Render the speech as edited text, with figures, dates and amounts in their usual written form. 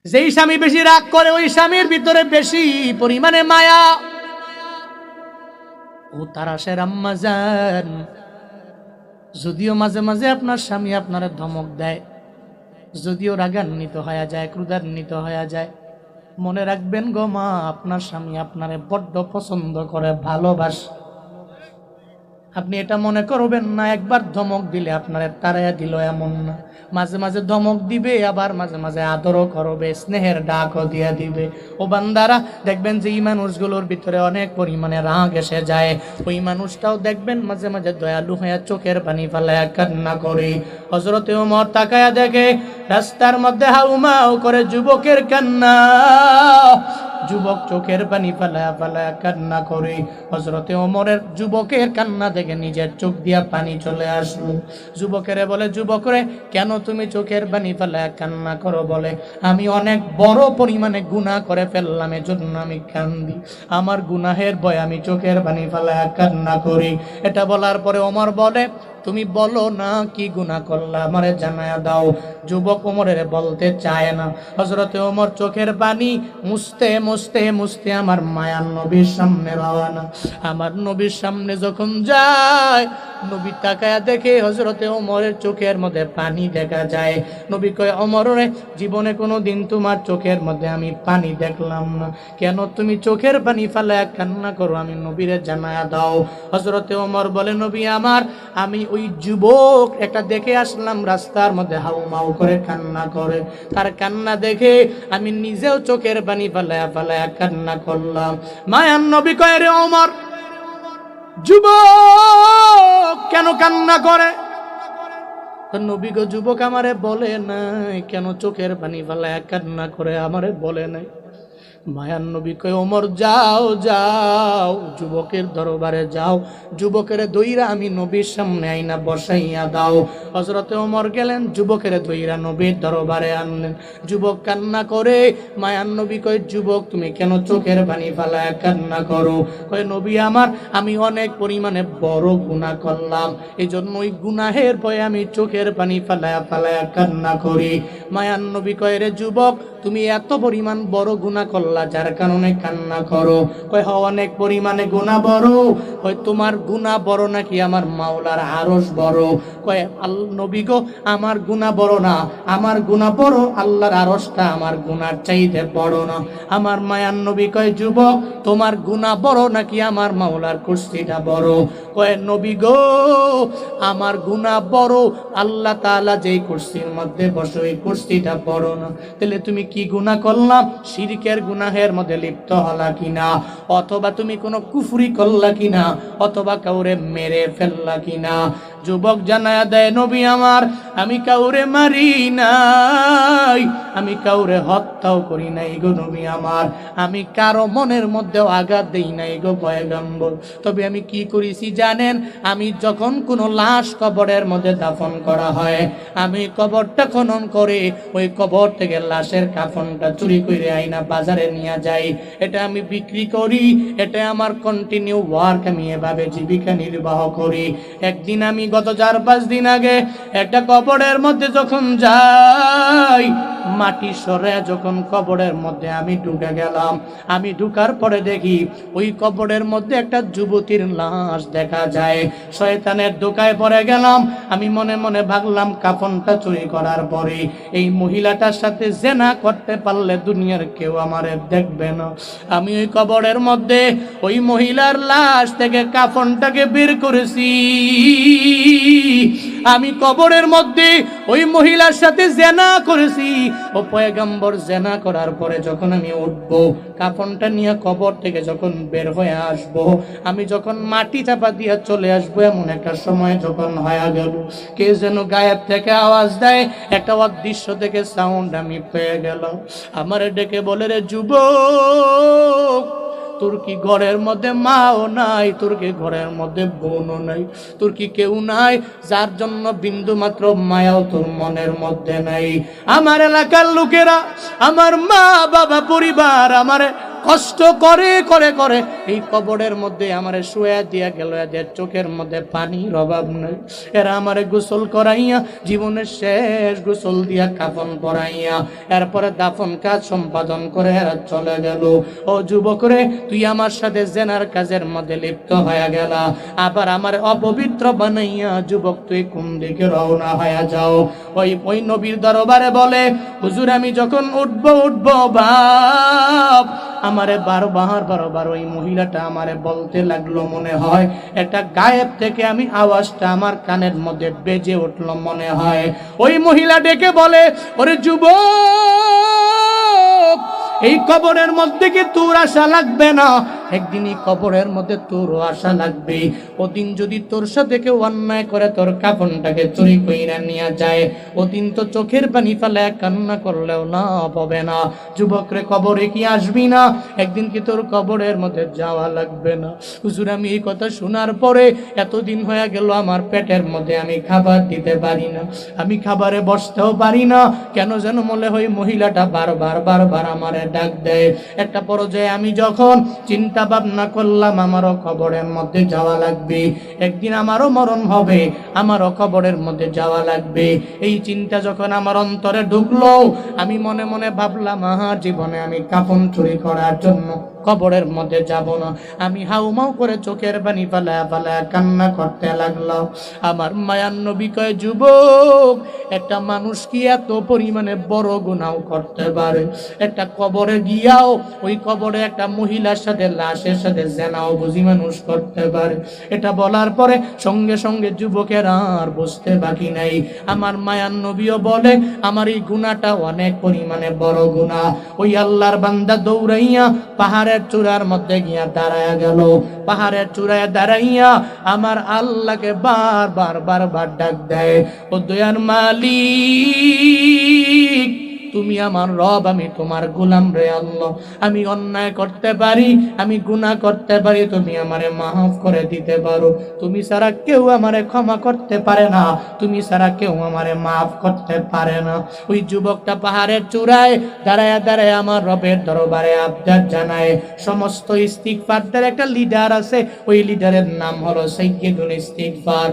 যেই স্বামী বেশি রাগ করে ওই স্বামীর ভিতরে বেশি পরিমাণে মায়া। ও তারা সে আম্মা জান, যদিও মাঝে মাঝে আপনার স্বামী আপনার ধমক দেয়, যদিও রাগান্বিত হয়ে যায়, ক্রোধান্বিত হয়ে যায়, মনে রাখবেন গো মা, আপনার স্বামী আপনারে বড্ড পছন্দ করে, ভালোবাসে। আপনি এটা মনে করবেন না একবার ধমক দিলে আপনারে তাড়াইয়া দিল, এমন না। মাঝে মাঝে ধমক দিবে, আবার মাঝে মাঝে আদরও করবে, স্নেহের ডাকও দিয়া দিবে। ও বান্দারা, দেখবেন যে এই মানুষগুলোর ভিতরে অনেক পরিমাণে রাগ এসে যায়, ওই মানুষটাও দেখবেন মাঝে মাঝে দয়ালু হয়ে চোখের পানি ফেলায় কান্না করে। হযরতে ওমর তাকায়া দেখে রাস্তার মধ্যে হাউমাউ করে যুবকের কান্না, যুবক চোখের পানি ফেলায়া ফেলায়া কান্না করে। হযরতে ওমরের যুবকের কান্না দেখে নিজের চোখ দিয়া পানি চলে আসলো। যুবকেরে বলে, যুবক রে, কেন তুমি চোখের পানি ফেলায়া কান্না করো? বলে, আমি অনেক বড় পরিমাণে গুনাহ করে ফেললাম, এজন্য আমি কান্দি, আমার গুনাহের ভয়ে আমি চোখের পানি ফেলায়া কান্না করি। এটা বলার পরে ওমর বলে, তুমি বলো না কি গুনাহ করলা, আমারে জানায়া দাও। যুবক ওমরের বলতে চায় না। হযরতে ওমর চোখের পানি মুছতে মুছতে মুছতে আমার মায়ার নবীর সামনে রওনা। আমার নবীর সামনে যখন যায়, নবী তাকায়া দেখে হযরতে ওমরের চোখের মধ্যে পানি দেখা যায়। নবী কয়, ওমর রে, জীবনে কোনো দিন তোমার চোখের মধ্যে আমি পানি দেখলাম না, কেন তুমি চোখের পানি ফেলায়া কান্না করো, আমি নবীরে জানায়া দাও। হযরতে ওমর বলে, নবী আমার, আমি ওই যুবক একটা দেখে আসলাম রাস্তার মধ্যে হাউমাউ করে কান্না করে, তার কান্না দেখে আমি নিজেও চোখের পানি ফেলায়া ফেলায়া কান্না করলাম। মায়ার নবী কয়, রে ওমর, যুবক কেন কান্না করে? নবী গো, যুবক আমারে বলে নাই কেন চোখের পানি ফেলায়া কান্না করে, আমারে বলে নাই। মায়ার নবী কয়, ওমর যাও যাও, যুবকের দরবারে যাও, যুবকের দইরা আমি নবীর সামনে আইনা বসাইয়া দাও। হযরতে ওমর গেলেন, যুবকের দইরা নবীর দরবারে আনলেন। যুবক কান্না করে। মায়ার নবী কয়, যুবক তুমি কেন চোখের পানি ফেলায়া কান্না করো? কয়, নবী আমার, আমি অনেক পরিমাণে বড় গুনাহ করলাম, এই জন্য ওই গুনাহের ভয়ে আমি চোখের পানি ফেলায়া ফেলায়া কান্না করি। মায়ার নবী কয়, রে যুবক, তুমি এত পরিমাণ বড় গুনাহ করলা, যার কারণে কান্না করো? কয়, অনেক পরিমাণে গুনাহ বড়। কয়, তোমার গুনাহ বড় নাকি আমার মাওলার আরশ বড়? কয়, নবী গো, আমার গুনাহ বড় না, আমার গুনাহ বড়, আল্লাহর আরশটা আমার গুনার চাইতে বড় না। আমার মায়ার নবী কয়, যুবক, তোমার গুনাহ বড় নাকি আমার মাওলার কুরসিটা বড়? কয়, নবী গো, আমার গুনাহ বড়, আল্লাহ তাআলা যেই কুরসির মধ্যে বসে ওই কুরসিটা বড় না। তাহলে তুমি কি গুনাহ করলাম? শিরকের গুনাহের মধ্যে লিপ্ত হলা কিনা, অথবা তুমি কোনো কুফরি করলা কিনা, অথবা কাউরে মেরে ফেললা কিনা? যুবক জানায়া দেয়, নবী আমার, আমি কাউরে মারি নাই, আমি কাউরে হত্যাও করি নাই গো নবী আমার, আমি কারো মনের মধ্যেও আঘাত দেই নাই গো পয়গম্বর। তবে আমি কি করেছি জানেন? আমি যখন কোনো লাশ কবরের মধ্যে দাফন করা হয়, আমি কবরটা খনন করে ওই কবর থেকে লাশের কাফনটা চুরি করে আইনা বাজারে নিয়ে যাই, এটা আমি বিক্রি করি, এটা আমার কন্টিনিউ ওয়ার্ক, আমি এভাবে জীবিকা নির্বাহ করি। একদিন আমি গত 4-5 দিন আগে একটা কবরের মধ্যে যখন যাই, মাটি সরে যখন কবরের মধ্যে আমি ঢুকে গেলাম, আমি ঢুকার পরে দেখি ওই কবরের মধ্যে একটা যুবতীর লাশ দেখা যায়। শয়তানের ধোঁকায় পড়ে গেলাম। আমি মনে মনে ভাবলাম, কাফনটা চুরি করার পরে এই মহিলাটার সাথে জেনা করতে পারলে দুনিয়ার কেউ আমারে দেখবে না। আমি ওই কবরের মধ্যে ওই মহিলার লাশ থেকে কাফনটাকে বের করেছি। আমি কবরের মধ্যে ওই মহিলার সাথে জেনা করেছি। ও পয়গম্বর, জেনা করার পরে যখন আমি উঠবো, কাফনটা নিয়ে কবর থেকে যখন বের হয়ে আসবো, আমি যখন মাটি চাপা দিয়ে চলে আসবো, এমন একটা সময় যখন হয়ে গেল, কে যেন গায়েব থেকে আওয়াজ দেয়, একটা অদৃশ্য থেকে সাউন্ড আমি পেয়ে গেলাম। আমারে ডেকে বলে, রে যুবক, তোর কি ঘরের মধ্যে মাও নাই? তোর কি ঘরের মধ্যে বোনও নাই? তোর কি কেউ নাই যার জন্য বিন্দু মাত্র মায়াও তোর মনের মধ্যে নাই? আমার এলাকার লোকেরা, আমার মা বাবা পরিবার আমারে কষ্ট করে করে করে এই কবরের মধ্যে আমারে শুয়ে দিয়া গেল, এদের চোখের মধ্যে পানির অভাব নাই। এরা আমারে গোসল করাইয়া, জীবনের শেষ গোসল দিয়া কাফন পরাইয়া এরপরে দাফন কাজ সম্পাদন করে এরা চলে গেল। ও যুবক রে, তুই আমার সাথে জেনার কাজের মধ্যে লিপ্ত হয়ে গেলা, আবার আমার অপবিত্র বানাইয়া যুবক তুই কোন দিকে রওনা হয়ে যাও। ওই নবীর দরবারে বলে, হুজুর আমি যখন উঠবো বাপ, আমারে বারবার ওই মহিলাটা আমারে বলতে লাগলো, মনে হয় একটা গায়েব থেকে আমি আওয়াজটা আমার কানের মধ্যে বেজে উঠলো মনে হয়। ওই মহিলা ডেকে বলে, ওরে যুবক, এই কবরের মধ্যে কি তোর আশা লাগবে না? একদিন এই কবরের মধ্যে তোরও আশা লাগবে। ওদিন যদি তোর সাথে কেউ অন্যায় করে তোর কাফনটাকে চুরি কইরা নিয়ে যায়, ওদিন তো চোখের পানি ফেলে কান্না করলেও না হবে না। যুবকরে, কবরে কি আসবি না? একদিন কি তোর কবরের মধ্যে যাওয়া লাগবে না? হুজুর আমি এই কথা শোনার পরে এতদিন হয়ে গেল আমার পেটের মধ্যে আমি খাবার দিতে পারি না, আমি খাবারে বসতেও পারি না। কেন যেন মনে হয় মহিলাটা বারবার আমারে ডাক দেয়। একটা পর্যায়ে আমি যখন চিন্তা ভাবনা করলাম আমারও কবরের মধ্যে যাওয়া লাগবে, একদিন আমারও মরণ হবে, আমারও কবরের মধ্যে যাওয়া লাগবে। এই চিন্তা যখন আমার অন্তরে ঢুকলো, আমি মনে মনে ভাবলাম জীবনে আমি কাফন চুরি করার জন্য কবরের মধ্যে যাব না। আমি হাউমাউ করে চোখের পানি ফালা কান্না করতে লাগলাম। আমার মায়ার নবী কয়, যুবক, একটা মানুষ কি এত পরিমাণে বড় গুনাহ করতে পারে? একটা কবরে গিয়াও ওই কবরে একটা মহিলার সাথে, লাশের সাথে জেনাও বুঝি মানুষ করতে পারে? এটা বলার পরে সঙ্গে সঙ্গে যুবকের আর বুঝতে বাকি নাই। আমার মায়ার নবীও বলে, আমার এই গুনাহটা অনেক পরিমাণে বড় গুনাহ। ওই আল্লাহর বান্দা দৌড়াইয়া পাহাড়ের চূড়ার মধ্যে গিয়া দাঁড়ায়া গেল। পাহাড়ের চূড়ায় দাঁড়াইয়া আমার আল্লাহকে বারবার ডাক দেয়, ও দয়ার মালিক, তুমি আমার রব, আমি তোমার গোলাম রে আল্লাহ। আমি অন্যায় করতে পারি, আমি গুনাহ করতে পারি, তুমি আমারে মাফ করে দিতে পারো। তুমি ছাড়া কেউ আমারে ক্ষমা করতে পারে না, তুমি ছাড়া কেউ আমারে মাফ করতে পারে না। ওই যুবকটা পাহাড়ের চূড়ায় দাঁড়ায় আমার রবের দরবারে আবদার জানায়। সমস্ত ইস্তিগফারদের একটা লিডার আছে, ওই লিডারের নাম হলো সাইয়্যিদুল ইস্তিগফার।